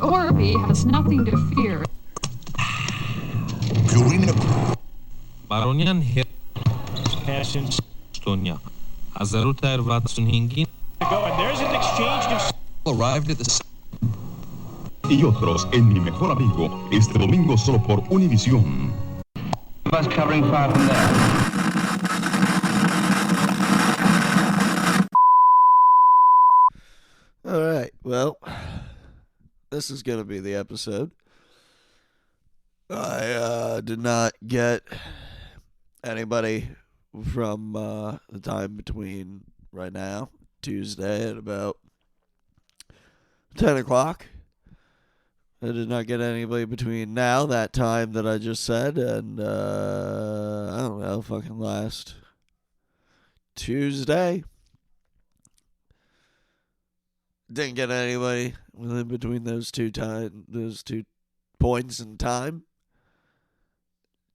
Orby has nothing to fear. Baronian hit passion Stonia. Azarutar Vatsunhingin. And there's an exchange of Arrived at the Y otros en Mi Mejor Amigo, este domingo solo por Univisión. Bus covering fire from there. All right, well, this is going to be the episode. I did not get anybody from the time between right now, Tuesday, at about 10 o'clock. I did not get anybody between now, that time that I just said, and, I don't know, fucking last Tuesday. Didn't get anybody within between those two points in time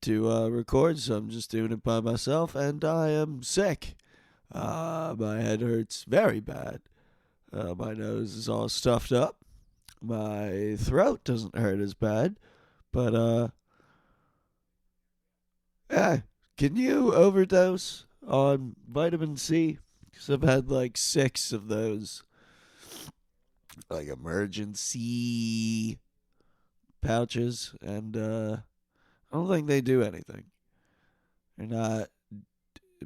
to record, so I'm just doing it by myself, and I am sick. My head hurts very bad. My nose is all stuffed up. My throat doesn't hurt as bad, but yeah, can you overdose on vitamin C? Because I've had like 6 of those, like, emergency pouches, and I don't think they do anything. They're not.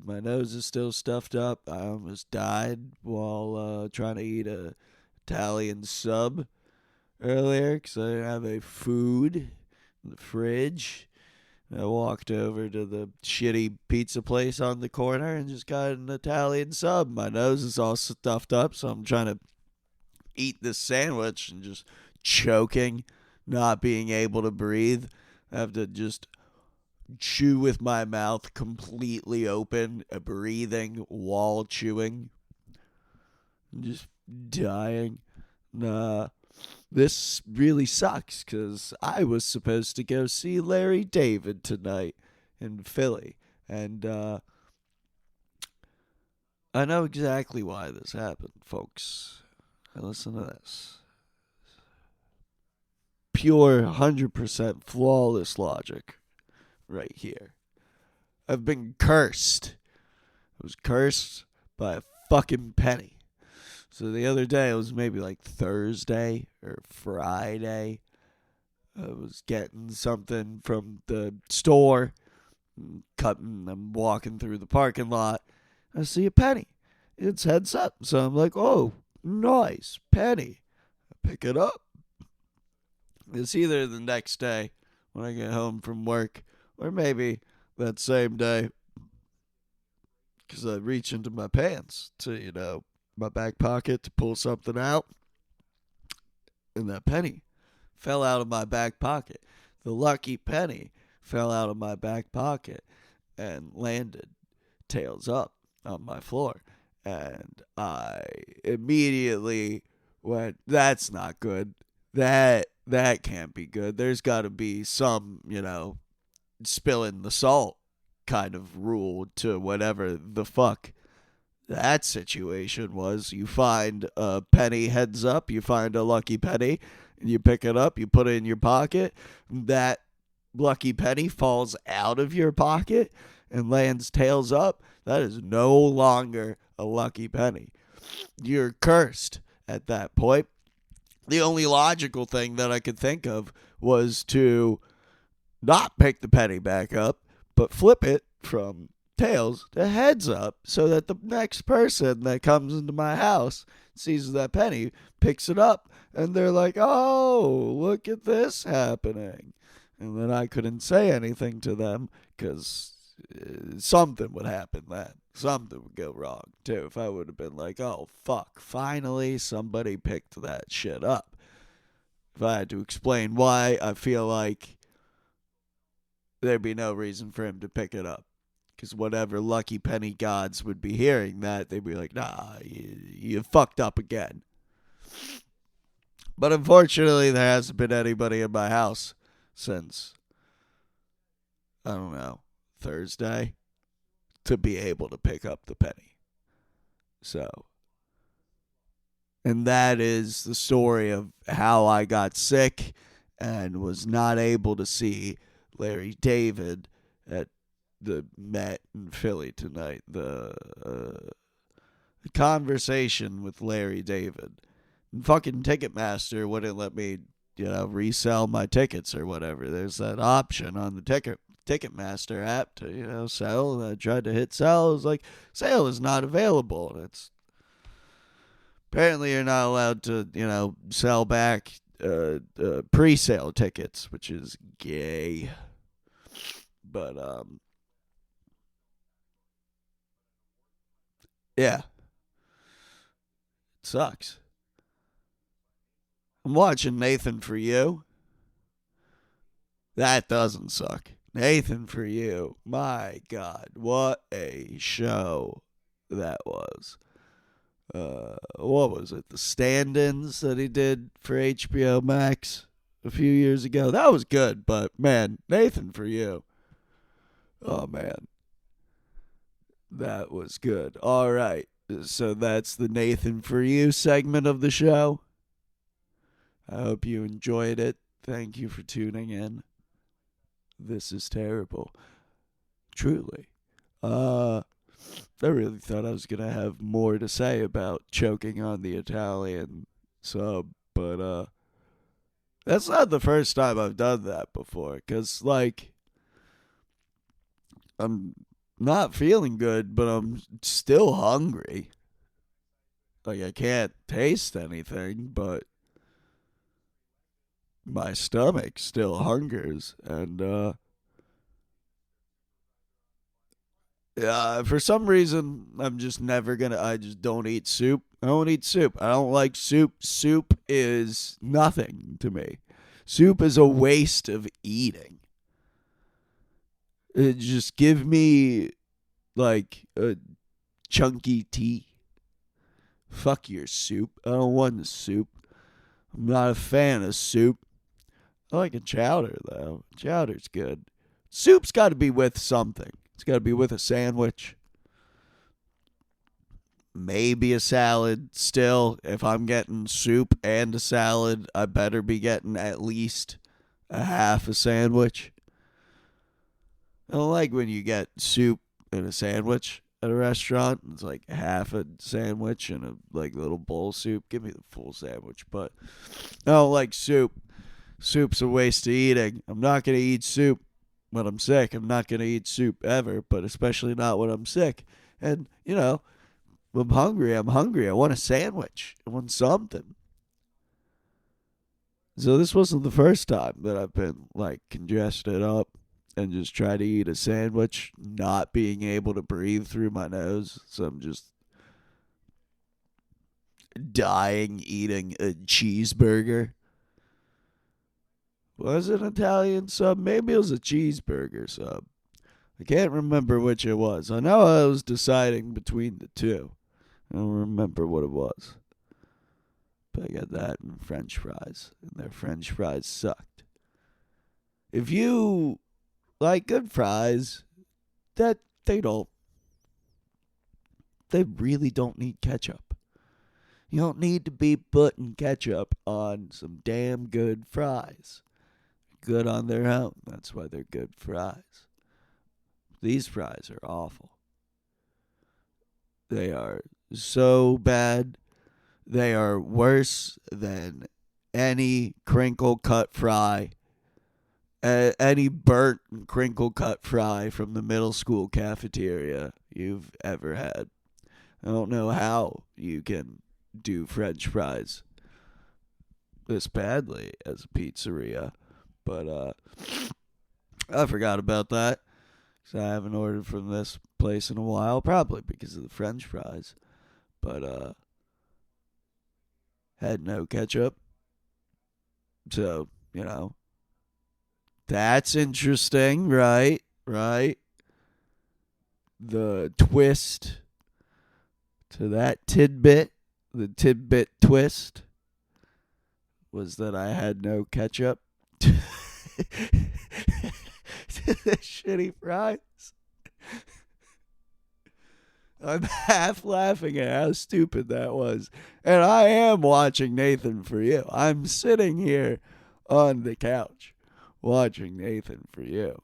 My nose is still stuffed up. I almost died while trying to eat a Italian sub earlier because I didn't have any food in the fridge. I walked over to the shitty pizza place on the corner and just got an Italian sub. My nose is all stuffed up, so I'm trying to eat this sandwich and just choking, not being able to breathe. I have to just chew with my mouth completely open, breathing while chewing. I'm just dying. This really sucks because I was supposed to go see Larry David tonight in Philly, and I know exactly why this happened, folks. Listen to this. Pure 100% flawless logic right here. I've been cursed. I was cursed by a fucking penny. So the other day, it was maybe like Thursday or Friday. I was getting something from the store. I'm walking through the parking lot. I see a penny. It's heads up. So I'm like, oh, nice penny. I pick it up. It's either the next day when I get home from work, or maybe that same day, because I reach into my pants to, my back pocket to pull something out, and that penny fell out of my back pocket. The lucky penny fell out of my back pocket and landed tails up on my floor. And I immediately went, that's not good. That can't be good. There's got to be some, spilling the salt kind of rule to whatever the fuck that situation was. You find a penny heads up, you find a lucky penny, and you pick it up, you put it in your pocket. That lucky penny falls out of your pocket and lands tails up. That is no longer a lucky penny. You're cursed at that point. The only logical thing that I could think of was to not pick the penny back up, but flip it from tails to heads up so that the next person that comes into my house sees that penny, picks it up, and they're like, oh, look at this happening. And then I couldn't say anything to them because something would happen then. Something would go wrong, too, if I would have been like, oh, fuck, finally somebody picked that shit up. If I had to explain why, I feel like there'd be no reason for him to pick it up. Because whatever lucky penny gods would be hearing that, they'd be like, nah, you fucked up again. But unfortunately, there hasn't been anybody in my house since, I don't know, Thursday, to be able to pick up the penny. So And that is the story of how I got sick and was not able to see Larry David at the Met in Philly tonight. The conversation with Larry David. And fucking Ticketmaster wouldn't let me, resell my tickets or whatever. There's that option on the Ticketmaster app to, sell. And I tried to hit sell. It was like, sale is not available. It's apparently you're not allowed to, sell back pre-sale tickets, which is gay. But yeah, it sucks. I'm watching Nathan For You. That doesn't suck. Nathan For You. My God, what a show that was. What was it? The stand-ins that he did for HBO Max a few years ago. That was good, but man, Nathan For You. Oh man. That was good. All right. So that's the Nathan For You segment of the show. I hope you enjoyed it. Thank you for tuning in. This is terrible. Truly. I really thought I was going to have more to say about choking on the Italian sub, but that's not the first time I've done that before, because, I'm not feeling good, but I'm still hungry. I can't taste anything, but my stomach still hungers, and for some reason, I'm just never gonna. I just don't eat soup. I don't eat soup. I don't like soup. Soup is nothing to me. Soup is a waste of eating. Just give me a chunky tea. Fuck your soup. I don't want the soup. I'm not a fan of soup. I like a chowder, though. Chowder's good. Soup's got to be with something. It's got to be with a sandwich. Maybe a salad. Still, if I'm getting soup and a salad, I better be getting at least a half a sandwich. I don't like when you get soup and a sandwich at a restaurant. It's like half a sandwich and a little bowl soup. Give me the full sandwich. But I don't like soup. Soup's a waste of eating. I'm not going to eat soup when I'm sick. I'm not going to eat soup ever, but especially not when I'm sick. And, I'm hungry. I want a sandwich. I want something. So this wasn't the first time that I've been, congested up and just try to eat a sandwich, not being able to breathe through my nose. So I'm just dying eating a cheeseburger. Was it an Italian sub? Maybe it was a cheeseburger sub. I can't remember which it was. I know I was deciding between the two. I don't remember what it was. But I got that and French fries. And their French fries sucked. If you like good fries, they really don't need ketchup. You don't need to be putting ketchup on some damn good fries. Good on their own. That's why they're good fries. These fries are awful. They are so bad. They are worse than any crinkle cut fry. Any burnt crinkle cut fry from the middle school cafeteria you've ever had. I don't know how you can do French fries this badly as a pizzeria. But I forgot about that. Because I haven't ordered from this place in a while. Probably because of the French fries. But had no ketchup. So, that's interesting, right? Right? The twist to that tidbit, the tidbit twist, was that I had no ketchup. To the shitty fries. I'm half laughing at how stupid that was. And I am watching Nathan For You. I'm sitting here on the couch watching Nathan For You.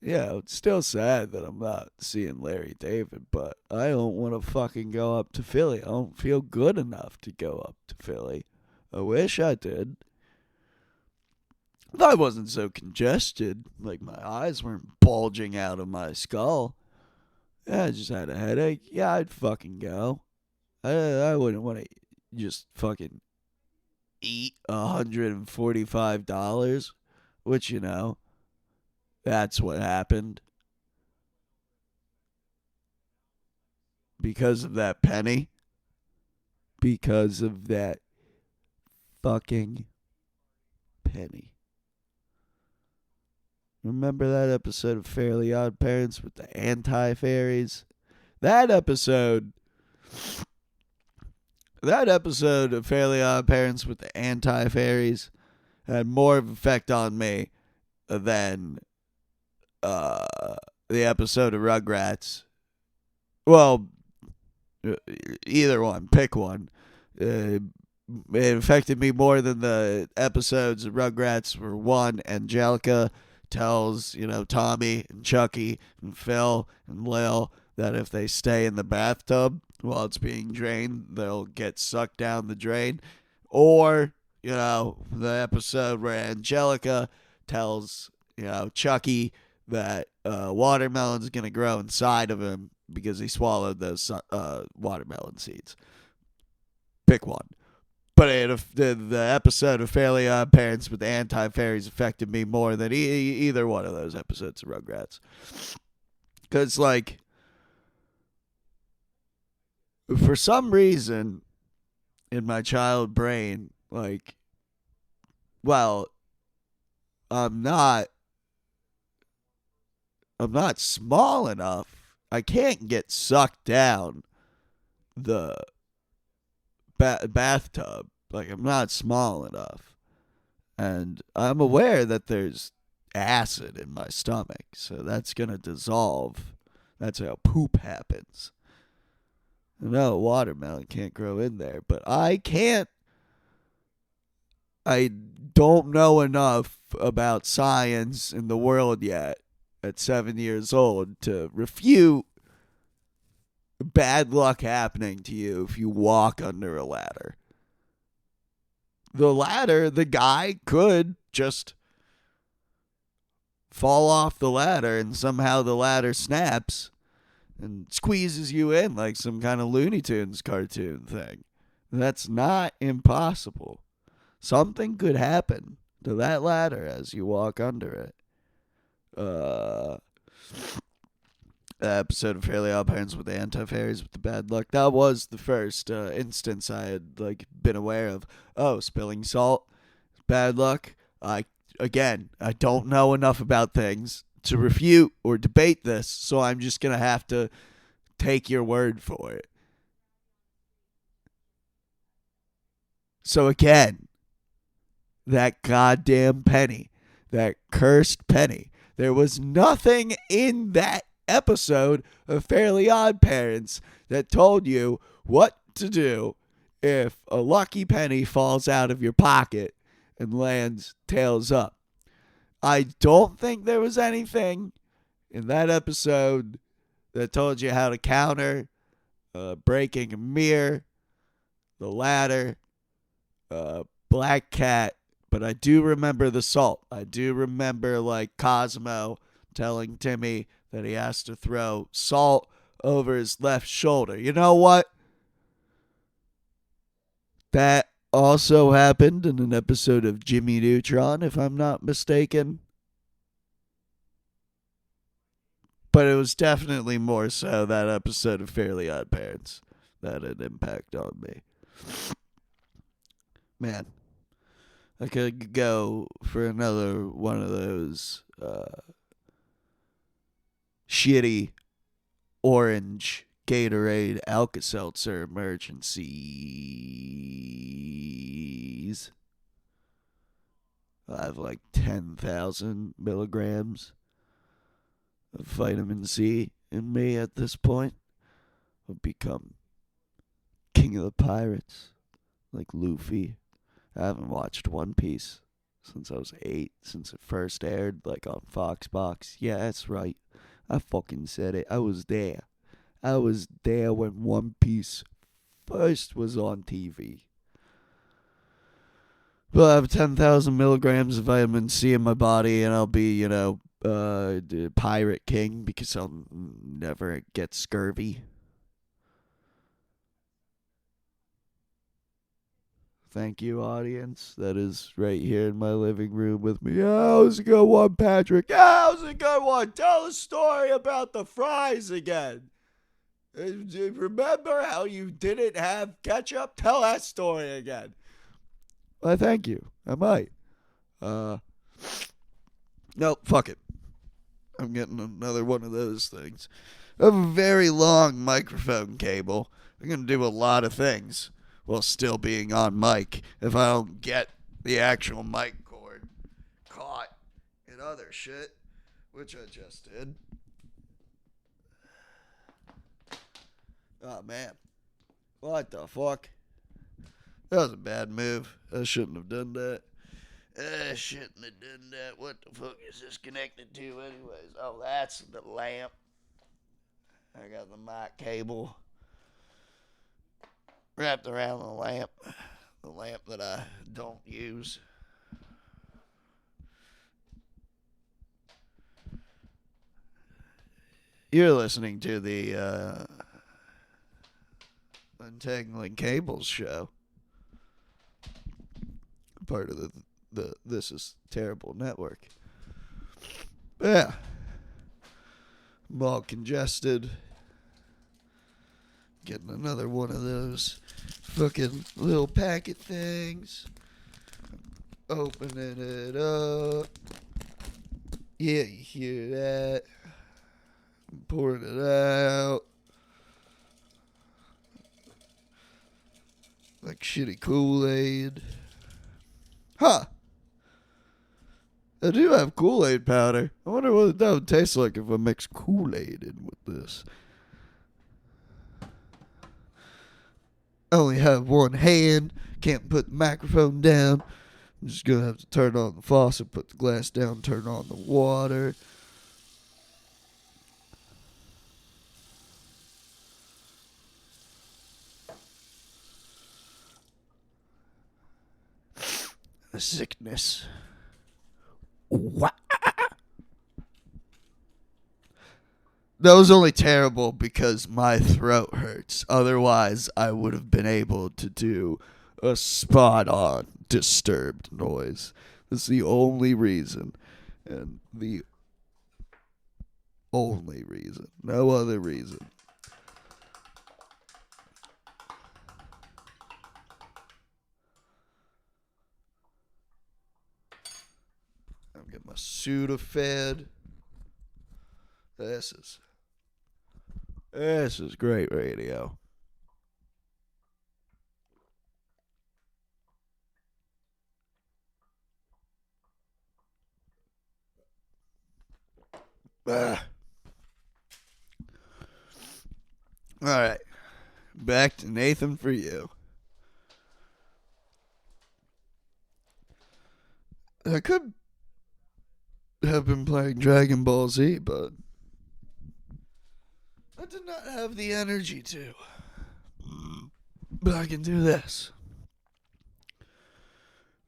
Yeah, it's still sad that I'm not seeing Larry David, but I don't want to fucking go up to Philly. I don't feel good enough to go up to Philly. I wish I did. If I wasn't so congested, like my eyes weren't bulging out of my skull, yeah, I just had a headache, yeah, I'd fucking go. I wouldn't want to just fucking eat $145, which, you know, that's what happened. Because of that penny. Because of that fucking penny. Remember that episode of Fairly Oddparents with the anti-fairies? That episode of Fairly Oddparents with the anti-fairies had more of an effect on me than the episode of Rugrats. Well, either one. Pick one. It affected me more than the episodes of Rugrats were one, Angelica tells, Tommy and Chucky and Phil and Lil that if they stay in the bathtub while it's being drained, they'll get sucked down the drain. Or, the episode where Angelica tells, Chucky that watermelon's going to grow inside of him because he swallowed those watermelon seeds. Pick one. But the episode of Fairly Oddparents with the anti-fairies affected me more than either one of those episodes of Rugrats. Because, for some reason, in my child brain, I'm not small enough. I can't get sucked down the bathtub. I'm not small enough. And I'm aware that there's acid in my stomach, so that's going to dissolve. That's how poop happens. No, watermelon can't grow in there, but I don't know enough about science in the world yet at 7 years old to refute bad luck happening to you if you walk under a ladder. The guy could just fall off the ladder and somehow the ladder snaps and squeezes you in like some kind of Looney Tunes cartoon thing. That's not impossible. Something could happen to that ladder as you walk under it. Episode of Fairly Oddparents with the anti-fairies with the bad luck. That was the first instance I had been aware of. Oh, spilling salt, bad luck. I don't know enough about things to refute or debate this, so I'm just gonna have to take your word for it. So again, that goddamn penny, that cursed penny. There was nothing in that episode of Fairly Oddparents that told you what to do if a lucky penny falls out of your pocket and lands tails up. I don't think there was anything in that episode that told you how to counter breaking a mirror, the ladder, black cat, but I do remember the salt. I do remember Cosmo telling Timmy that he has to throw salt over his left shoulder. You know what? That also happened in an episode of Jimmy Neutron, if I'm not mistaken. But it was definitely more so that episode of Fairly Oddparents that had an impact on me. Man, I could go for another one of those shitty orange Gatorade Alka-Seltzer emergencies. I have 10,000 milligrams of vitamin C in me at this point. I'll become king of the pirates, like Luffy. I haven't watched One Piece since I was 8, since it first aired, like on Foxbox. Yeah, that's right. I fucking said it. I was there. I was there when One Piece first was on TV. Well, I have 10,000 milligrams of vitamin C in my body, and I'll be, the pirate king because I'll never get scurvy. Thank you, audience. That is right here in my living room with me. Yeah, that was a good one, Patrick. Yeah, that was a good one. Tell a story about the fries again. Remember how you didn't have ketchup? Tell that story again. Why, thank you. I might. No, fuck it. I'm getting another one of those things. I have a very long microphone cable. I'm going to do a lot of things while still being on mic if I don't get the actual mic cord caught in other shit, which I just did. Oh, man. What the fuck? That was a bad move. I shouldn't have done that. What the fuck is this connected to anyways? Oh, that's the lamp. I got the mic cable wrapped around the lamp that I don't use. You're listening to the Untangling Cables show, part of the This Is Terrible network. Yeah, I'm all congested. Getting another one of those fucking little packet things. Opening it up. Yeah, you hear that? Pouring it out. Like shitty Kool-Aid. Huh. I do have Kool-Aid powder. I wonder what that would taste like if I mix Kool-Aid in with this. I only have one hand. Can't put the microphone down. I'm just going to have to turn on the faucet, put the glass down, turn on the water. The sickness. What? That was only terrible because my throat hurts. Otherwise, I would have been able to do a spot-on disturbed noise. That's the only reason. And the only reason. No other reason. I'm getting my Sudafed. This is great radio. All right. Back to Nathan for you. I could have been playing Dragon Ball Z, but I did not have the energy to. But I can do this.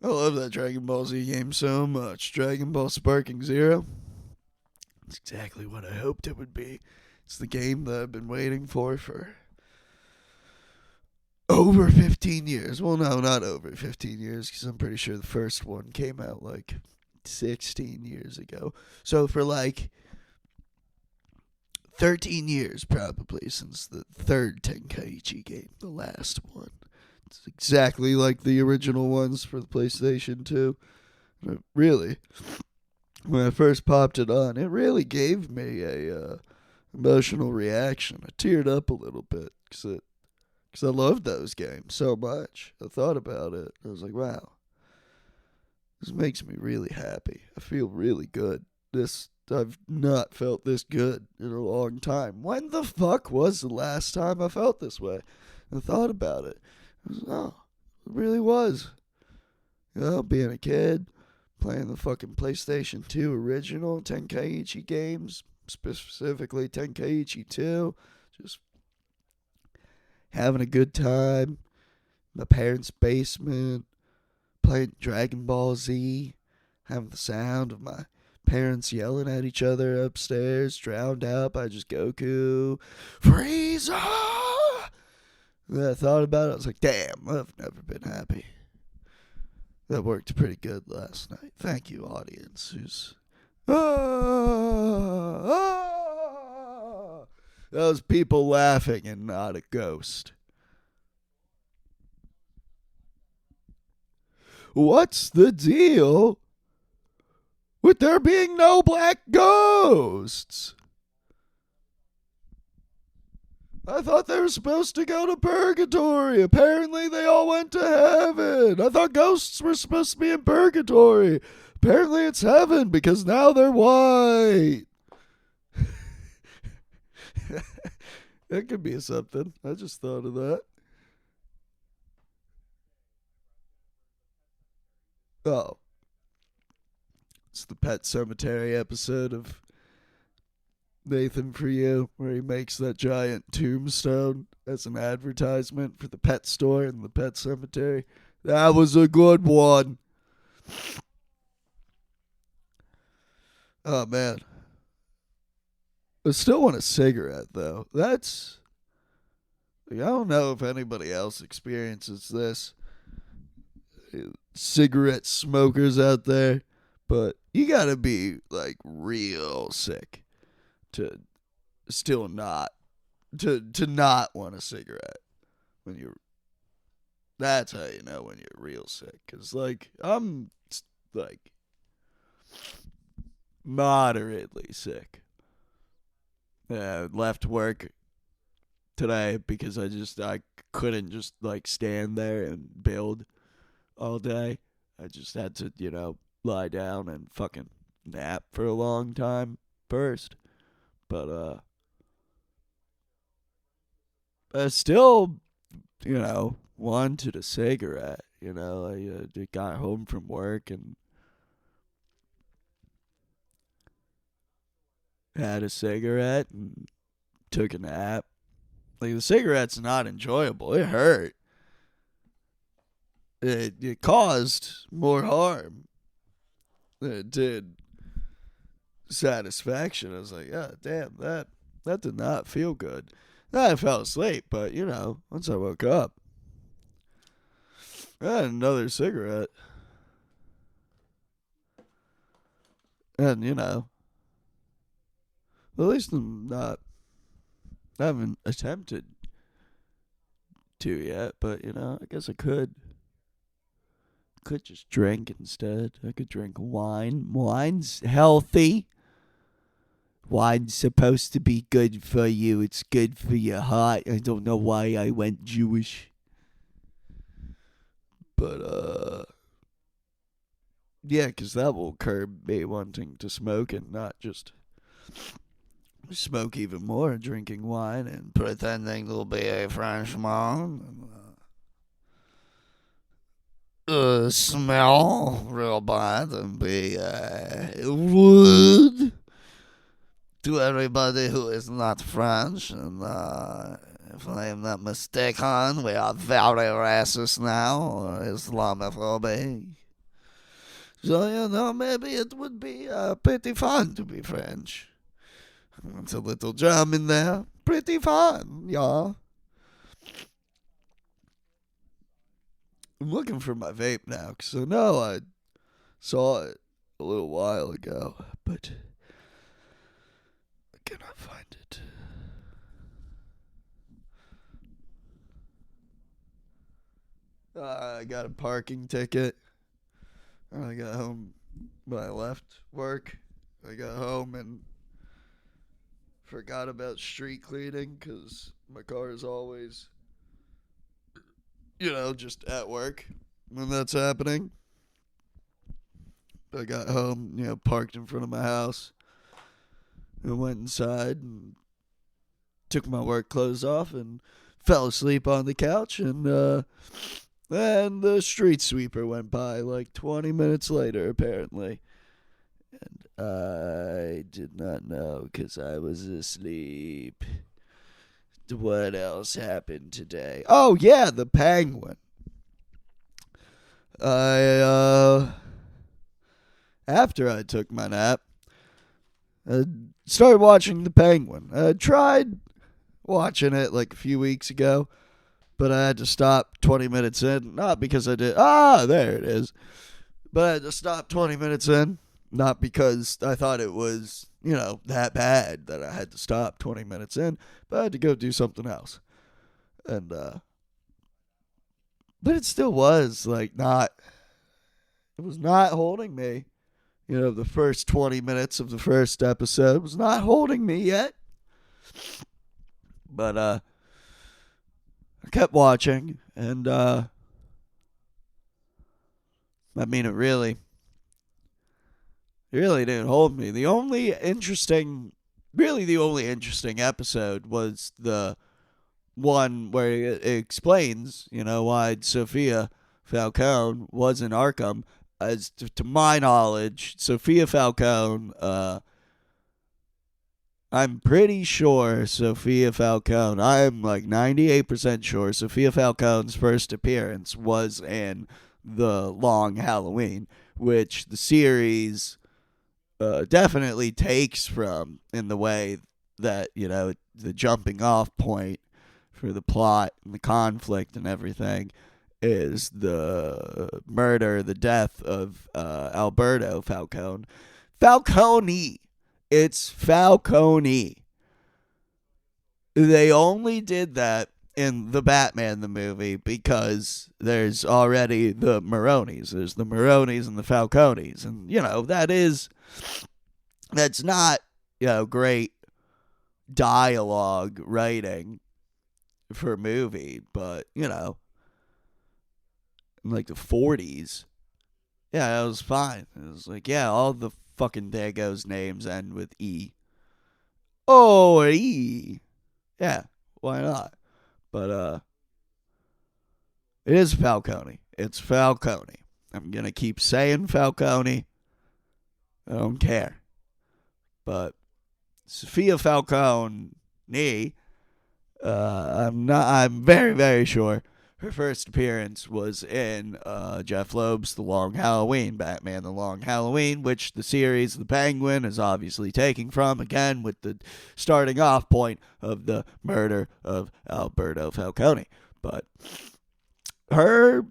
I love that Dragon Ball Z game so much. Dragon Ball Sparking Zero. It's exactly what I hoped it would be. It's the game that I've been waiting for over 15 years. Well, no, not over 15 years, because I'm pretty sure the first one came out like 16 years ago. So for like 13 years probably since the third Tenkaichi game, the last one. It's exactly like the original ones for the PlayStation 2. Really, when I first popped it on, it really gave me a emotional reaction. I teared up a little bit because I loved those games so much. I thought about it. I was like, wow, this makes me really happy. I feel really good. This I've not felt this good in a long time. When the fuck was the last time I felt this way? I thought about it. It really was. You know, being a kid, playing the fucking PlayStation 2 original Tenkaichi games, specifically Tenkaichi 2, just having a good time. My parents' basement, playing Dragon Ball Z, having the sound of my parents yelling at each other upstairs, drowned out by just Goku, Frieza. And I thought about it, I was like, damn, I've never been happy. That worked pretty good last night. Thank you, audience. That was people laughing and not a ghost. What's the deal with there being no black ghosts? I thought they were supposed to go to purgatory. Apparently they all went to heaven. I thought ghosts were supposed to be in purgatory. Apparently it's heaven because now they're white. That could be something. I just thought of that. Oh. It's the Pet Cemetery episode of Nathan For You, where he makes that giant tombstone as an advertisement for the pet store in the Pet Cemetery. That was a good one. Oh, man. I still want a cigarette, though. That's... I don't know if anybody else experiences this. Cigarette smokers out there. But you gotta be, like, real sick to still not... To not want a cigarette when you're... That's how you know when you're real sick. Because, like, I'm, like, moderately sick. Left work today because I couldn't just, like, stand there and build all day. I just had to, lie down and fucking nap for a long time first. But, I still, wanted a cigarette. I got home from work and had a cigarette and took a nap. Like, the cigarette's not enjoyable. It hurt. It caused more harm than it did satisfaction. I was like, yeah, damn, that did not feel good. Then I fell asleep, but, once I woke up, I had another cigarette. And, at least I haven't attempted to yet, but, I guess I could. Could just drink instead. I could drink wine. Wine's healthy. Wine's supposed to be good for you. It's good for your heart. I don't know why I went Jewish. But, yeah, because that will curb me wanting to smoke and not just smoke even more, drinking wine and pretending to be a Frenchman. Smell real bad and be rude to everybody who is not French. And if I'm not mistaken, we are very racist now, or Islamophobic. So, maybe it would be pretty fun to be French. It's a little German there. Pretty fun, yeah. I'm looking for my vape now, because I know I saw it a little while ago, but I cannot find it. I got a parking ticket. I got home when I left work. I got home and forgot about street cleaning, because my car is always... just at work when that's happening. I got home, parked in front of my house. I went inside and took my work clothes off and fell asleep on the couch, and the street sweeper went by like 20 minutes later, apparently. And I did not know because I was asleep. What else happened today? Oh, yeah, the penguin. After I took my nap, I started watching the penguin. I tried watching it like a few weeks ago, but I had to stop 20 minutes in. Not because I did. There it is. But I had to stop 20 minutes in. Not because I thought it was, that bad that I had to stop 20 minutes in, but I had to go do something else. And, but it still was, it was not holding me. The first 20 minutes of the first episode was not holding me yet. But, I kept watching, and, it really didn't hold me. The only interesting episode was the one where it explains, why Sophia Falcone was in Arkham. As to my knowledge, Sophia Falcone, I'm pretty sure Sophia Falcone, I'm like 98% sure Sophia Falcone's first appearance was in The Long Halloween, which the series definitely takes from in the way that, the jumping off point for the plot and the conflict and everything is the death of Alberto Falcone. Falcone. It's Falcone. They only did that in the Batman the movie because there's already the Maronis. There's the Maronis and the Falcones. And, that's not, great dialogue writing for a movie, but, in like the 40s, yeah, it was fine. It was like, yeah, all the fucking Dagos names end with E. Oh, E. Yeah, why not? But, it is Falcone. It's Falcone. I'm going to keep saying Falcone. I don't care. But Sophia Falcone, I'm very, very sure her first appearance was in Jeff Loeb's The Long Halloween, Batman The Long Halloween, which the series The Penguin is obviously taking from, again, with the starting off point of the murder of Alberto Falcone. But her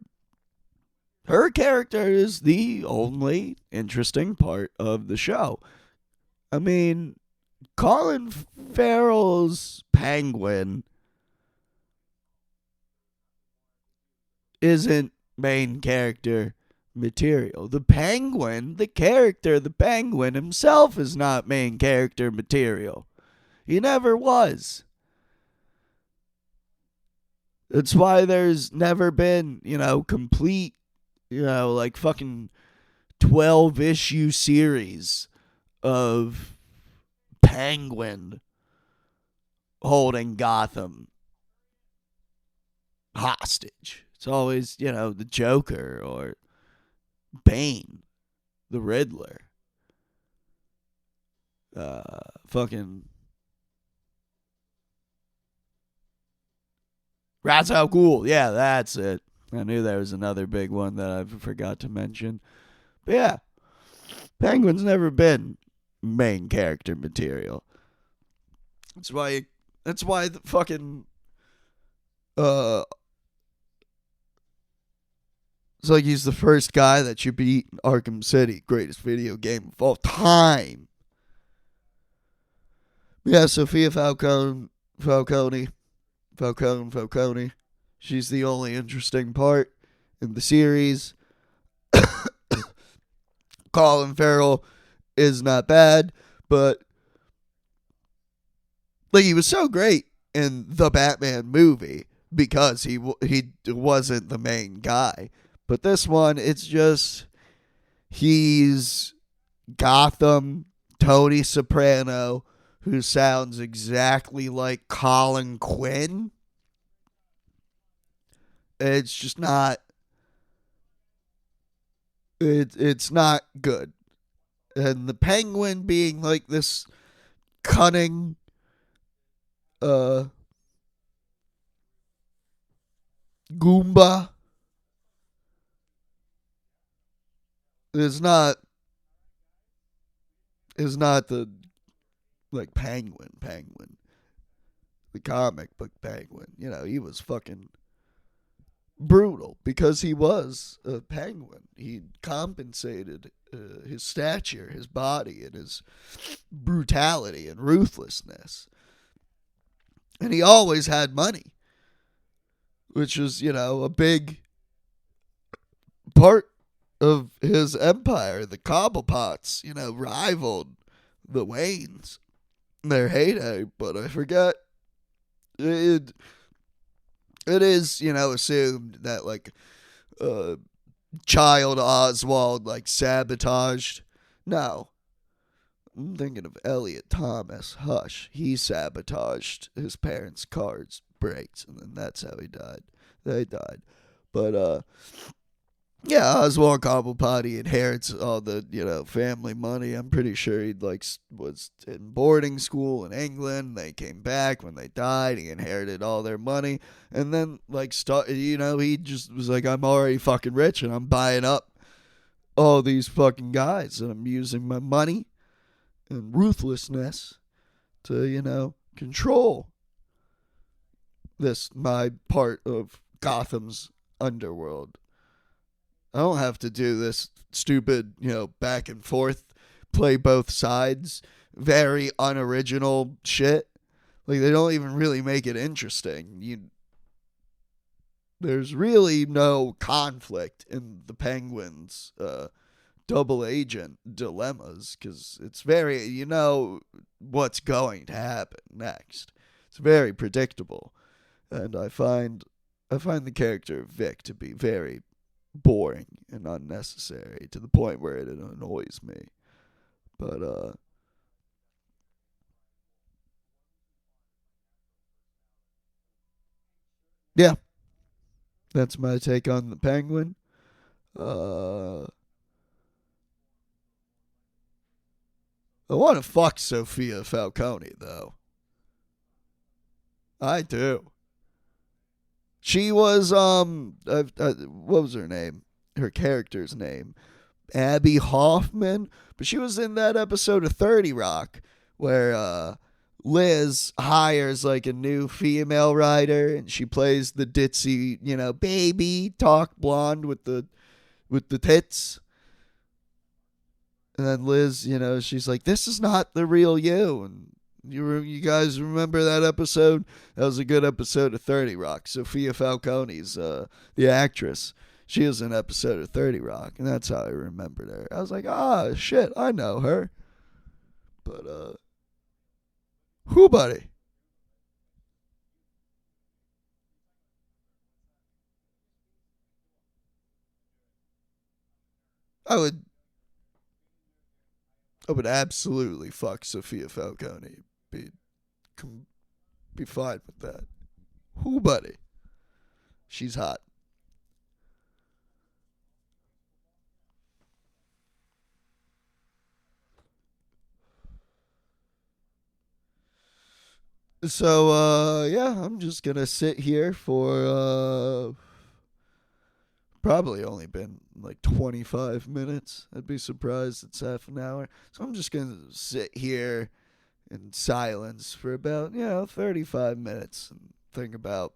character is the only interesting part of the show. Colin Farrell's Penguin isn't main character material. The Penguin, the character, the Penguin himself is not main character material. He never was. That's why there's never been, complete, fucking 12-issue series of Penguin holding Gotham hostage. It's always, the Joker or Bane, the Riddler. Fucking Ra's al Ghul. Yeah, that's it. I knew there was another big one that I forgot to mention. But yeah, Penguin's never been main character material. That's why the fucking it's like he's the first guy that should be in Arkham City, greatest video game of all time. Yeah, Sophia Falcone. She's the only interesting part in the series. Colin Farrell is not bad, but he was so great in the Batman movie because he wasn't the main guy. But this one, it's just he's Gotham, Tony Soprano, who sounds exactly like Colin Quinn. It's just not. It's not good. And the Penguin being like this cunning, Goomba is not the like Penguin, the comic book Penguin. You know, he was fucking brutal because he was a penguin. He compensated his stature, his body, and his brutality and ruthlessness. And he always had money, which was, you know, a big part of his empire. The Cobblepots, you know, rivaled the Waynes in their heyday, but I forget. It is, you know, assumed that, like, child Oswald, like, sabotaged. No. I'm thinking of Elliot Thomas. Hush. He sabotaged his parents' car's brakes, and then that's how he died. They died. But, yeah, Oswald Cobblepot inherits all the, you know, family money. I'm pretty sure he, like, was in boarding school in England. They came back when they died. He inherited all their money. And then, like, you know, he just was like, I'm already fucking rich and I'm buying up all these fucking guys. And I'm using my money and ruthlessness to, you know, control this, my part of Gotham's underworld. I don't have to do this stupid, you know, back and forth, play both sides, very unoriginal shit. Like, they don't even really make it interesting. There's really no conflict in the Penguin's double agent dilemmas, because it's very, you know what's going to happen next. It's very predictable. And I find the character of Vic to be very boring and unnecessary to the point where it annoys me. But yeah, that's my take on the Penguin. I want to fuck Sophia Falcone, though. I do. She was, what was her name? Her character's name. Abby Hoffman. But she was in that episode of 30 Rock where Liz hires, like, a new female writer, and she plays the ditzy, you know, baby talk blonde with the tits. And then Liz, you know, she's like, this is not the real you. And you guys remember that episode? That was a good episode of 30 Rock. Sophia Falcone's the actress. She was in an episode of 30 Rock, and that's how I remembered her. I was like, shit, I know her. But, who, buddy? I would absolutely fuck Sophia Falcone. Be fine with that. Who, buddy? She's hot. So, yeah, I'm just gonna sit here for, probably only been like 25 minutes. I'd be surprised it's half an hour. So I'm just gonna sit here in silence for about, 35 minutes and think about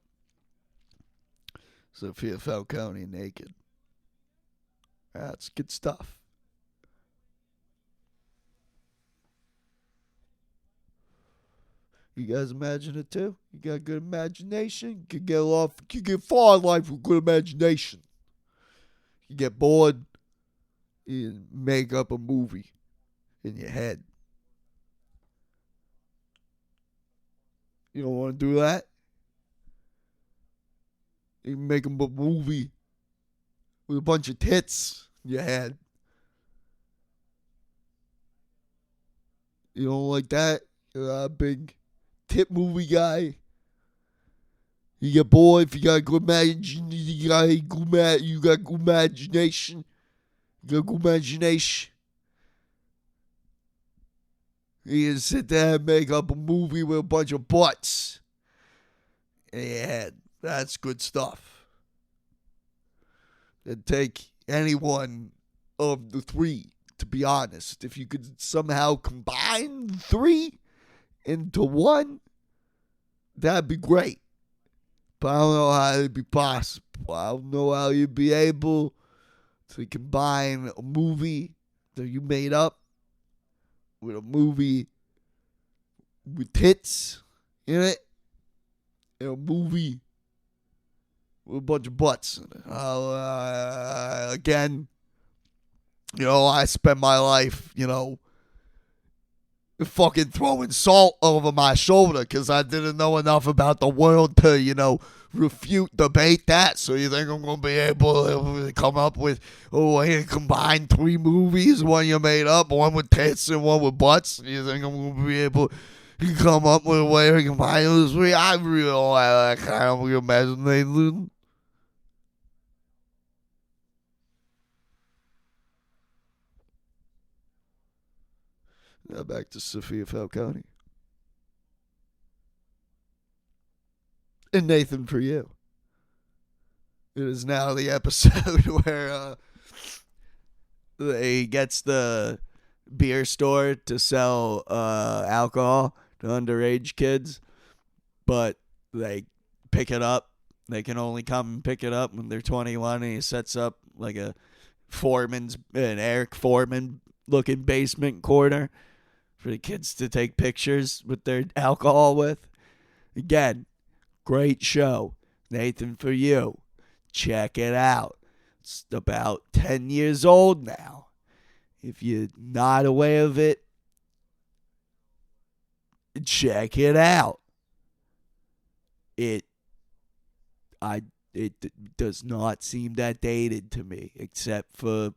Sophia Falcone naked. That's good stuff. You guys imagine it too? You got good imagination? You can get far in life with good imagination. You get bored, you make up a movie in your head. You don't want to do that? You can make a movie with a bunch of tits in your head. You don't like that? Big tip movie guy. You get bored if you got good imagination. You got good imagination. You got good imagination. You can sit there and make up a movie with a bunch of butts. Yeah, that's good stuff. And take any one of the three, to be honest. If you could somehow combine the three into one, that'd be great. But I don't know how it'd be possible. I don't know how you'd be able to combine a movie that you made up with a movie with tits in it and a movie with a bunch of butts in it. Again, I spend my life, fucking throwing salt over my shoulder because I didn't know enough about the world to, debate that. So you think I'm going to be able to come up with a way to combine three movies, one you made up, one with tits and one with butts? You think I'm going to be able to come up with a way to combine those three? I really don't have that kind of imagination. Now back to Sophia Falcone. And Nathan, for you. It is now the episode where he gets the beer store to sell alcohol to underage kids, but they pick it up. They can only come and pick it up when they're 21, and he sets up like an Eric Foreman looking basement corner for the kids to take pictures with their alcohol with. Again, great show. Nathan, for you. Check it out. It's about 10 years old now. If you're not aware of it, check it out. It does not seem that dated to me, except for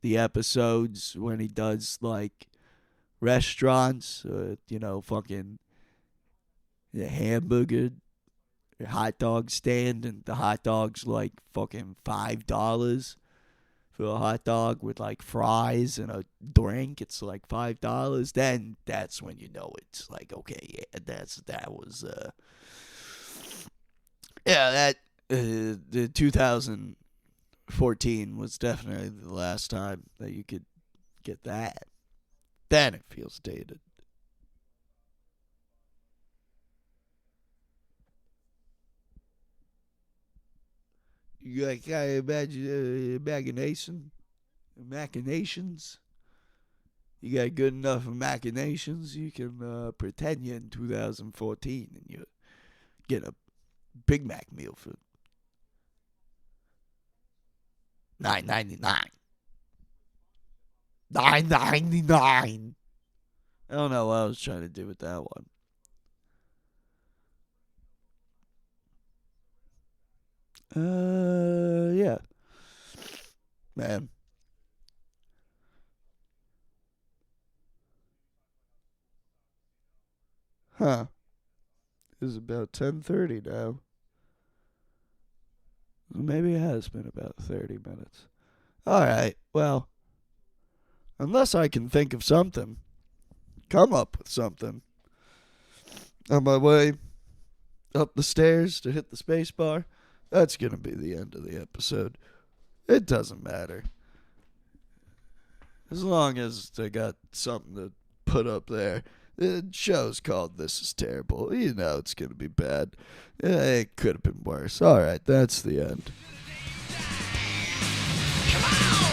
the episodes when he does like restaurants, fucking the hamburger, hot dog stand, and the hot dog's like fucking $5 for a hot dog with like fries and a drink. It's like $5. Then that's when you know it's like, okay, yeah, the 2014 was definitely the last time that you could get that. Then it feels dated. You got kind of machinations. You got good enough machinations, you can pretend you're in 2014 and you get a Big Mac meal for $9.99. $9.99. I don't know what I was trying to do with that one. Yeah. Man. Huh. It's about 10:30 now. Maybe it has been about 30 minutes. Alright, well, unless I can think of something, come up with something. On my way up the stairs to hit the space bar, that's going to be the end of the episode. It doesn't matter. As long as I got something to put up there. The show's called This Is Terrible. You know it's going to be bad. It could have been worse. Alright, that's the end. Come on!